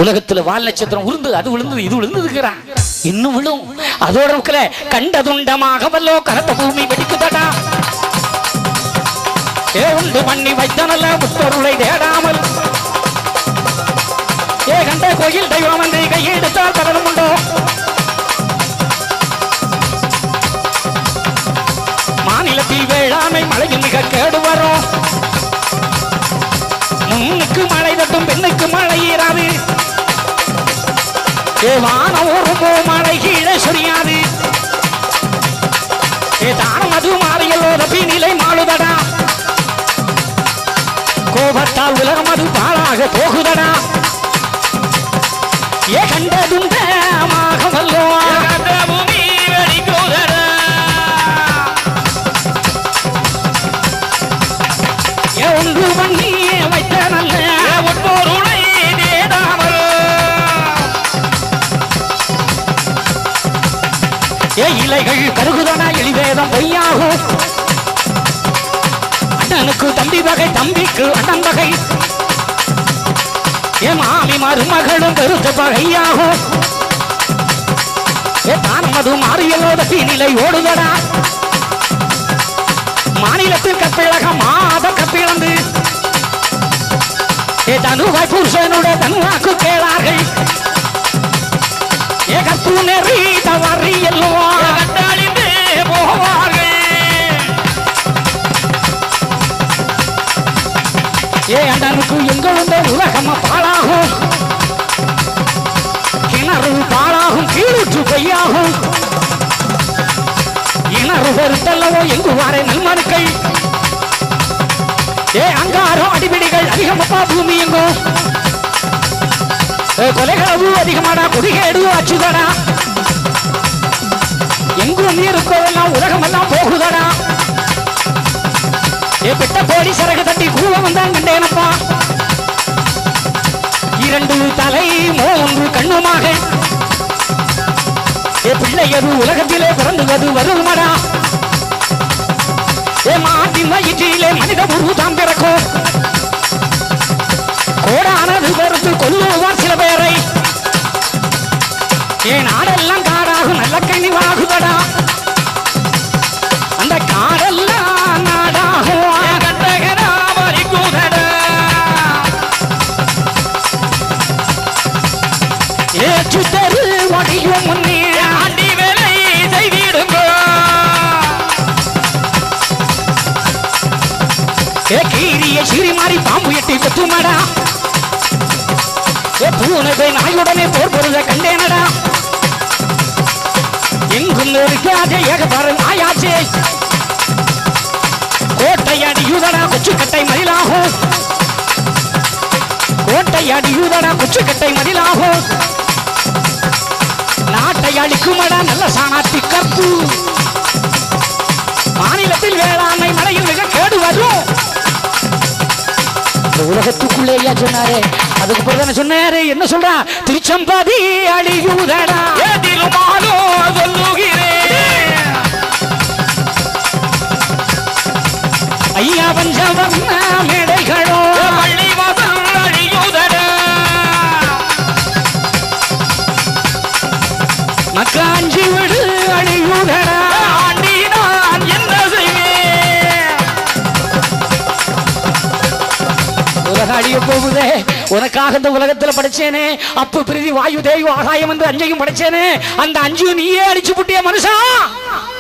உலகத்துல வால் நட்சத்திரம் உருந்தது, அது விழுந்தது, இது விழுந்துருக்கிறான், இன்னும் விழும். அதோட கண்டதுண்டமாக வல்லோ கரத்த பூமி வெடிக்குதடா. உண்டு பண்ணி வைத்தனல்ல முத்தொருளை தேடாமல் கண்ட கோயில் தெய்வம் என்று கையெடுத்தால் தரணும் உண்டோ. மாநிலத்தில் வேளாண்மை மழையில் மிக கேடு வரும். முன்னுக்கு மழை தட்டும் பெண்ணுக்கு மழை ஏறாது. வானம் ஒரு மழை கீழே சொரியாது. தானம் அது மாறியல்லோ ரபி நிலை மாறுதடா. கோபத்தால் உலகம் அது பாழாக போகுதடா. கண்டதுண்டமாக வல்லோ பூமி வெடிக்குதடா. ஒன்று பண்ணி வைத்த நல்ல ஒன்போருளை தேடாமல் இலைகள் கருகுதடா. எளிவேதம் பொய்யாகும். அண்ணனுக்கு தம்பி வகை, தம்பிக்கு அண்ணன் வகை. மாமி மருமகளும் பெருத்த பகையாகும். தானம் அது மாறியலோட நிலை ஓடுதடா. மாநிலத்தில் கப்பிழக மாத கப்பிழந்து தனுவாய் புருஷனுடைய தனுவாக்கு கேளார்கள். கப்பு நெறி தவறி எல்லுவார்கள். அண்ணனுக்கு எங்களுந்த உலகம் பாழாகும். கிணறு பாழாகும், கீழூற்று பொய்யாகும். இணறு பொறுத்தல்லவோ எங்கு வாரே நல்மனுக்கள். அங்காரோ அடிபிடிகள் அதிகமப்பா பூமி எங்கும். கொலைகளவு அதிகமாடா, குடிகேடு அச்சுதடா. எங்கும் நீருக்கோவெல்லாம் உலகமெல்லாம் போகுதடா. பெட்ட போடி சரகு தட்டி கூவ வந்தான் கண்டேனப்பா. இரண்டு தலை மூன்று கண்ணுமாக பிள்ளையது உலகத்திலே பிறந்துவது வருமடா. மாட்டின் வயிற்றிலே மனித உருவம் பிறக்கும். கோடானது பொறுத்து கொல்லுவார் சில பேரை. நாடெல்லாம் காடாகும், நல்ல கனிவாகுதடா. அந்த காடெல்லாம் நாடாகும். ஏற்றுத்தரு ஒடியும் முன்னே ஆண்டி வேலை செய்திடுங்கோ. கீரிய சிறி மாறி பாம்பு எட்டி கொத்துமடா. பூனை நாயுடனே போர் பொருளை கண்டேனடா. எங்கும் இருக்காதே ஏகபாரு ஆயாச்சே. கோட்டை அடியுதடா கொச்சுக்கட்டை மதிலாகும். கோட்டை அடியுதடா கொச்சுக்கட்டை மதிலாகும். நாட்டை அழிக்குமடா நல்ல சாணாத்தி கற்பு. மாநிலத்தில் வேளாண்மை மழையில் மிக கேடு வரும். உலகத்துக்குள்ளேயா சொன்னாரே, அதுக்கு பிறகு சொன்னாரு. என்ன சொல்றா? திருச்செம்பதி அழியுதடா. ஐயா பஞ்சவர்ண மேடைகளோ பள்ளிவாசல் அழியுதடா. மக்காஞ்சி விடு அழியுதடா. ஆண்டி நான் என்ன செய்வேன்? உலக அழிய போகுதே. உனக்காக இந்த உலகத்துல படைச்சேனே. அப்பு பிரிதி வாயு தேயு ஆகாயம் வந்து அஞ்சையும் படைச்சேனே. அந்த அஞ்சு நீயே அழிச்சு புட்டிய மனுஷா.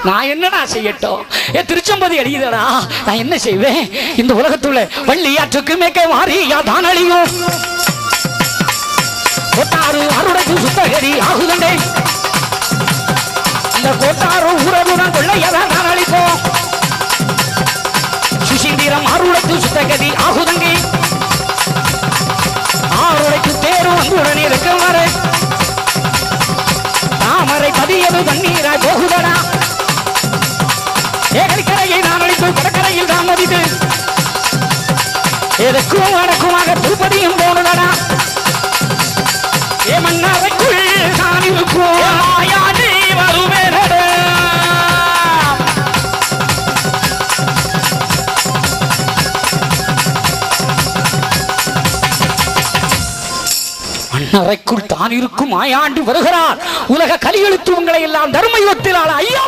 நான் என்னடா செய்யட்டும்? திருச்செம்பதி அழியுதடா. நான் என்ன செய்வேன்? இந்த உலகத்துள்ள வள்ளியாற்றுக்கு மேற்கே மாறியா தான் அழியும். கொட்டாறு அருடைக்கு சுத்தகரி ஆகுதண்டே. இந்த கொட்டாறு ஊரகுடன் கொள்ளையதான் நான் அழிப்போம். சுசீந்திரம் அருடைக்கு சுத்தகதி ஆகுதங்கே. ஆறுடைக்கு தேரு அங்குடனே இருக்கும் வரை தாமரை பதியது தண்ணீராய் போகுதடா. ஏகலிக்கரையை நான் அழித்து கடற்கரையில் தான் மதித்து எதற்கும் அடக்குமாக திருப்பதியும் போனடா. மன்னரைக்குள் நான் இருக்கும் மாயாடி வருவேனடா. மண்ணறைக்குள் தான் இருக்கும் மாயாண்டி வருகிறார். உலக கலியெழுத்து உங்களை எல்லாம் தர்ம யுகத்தில் ஆள ஐயா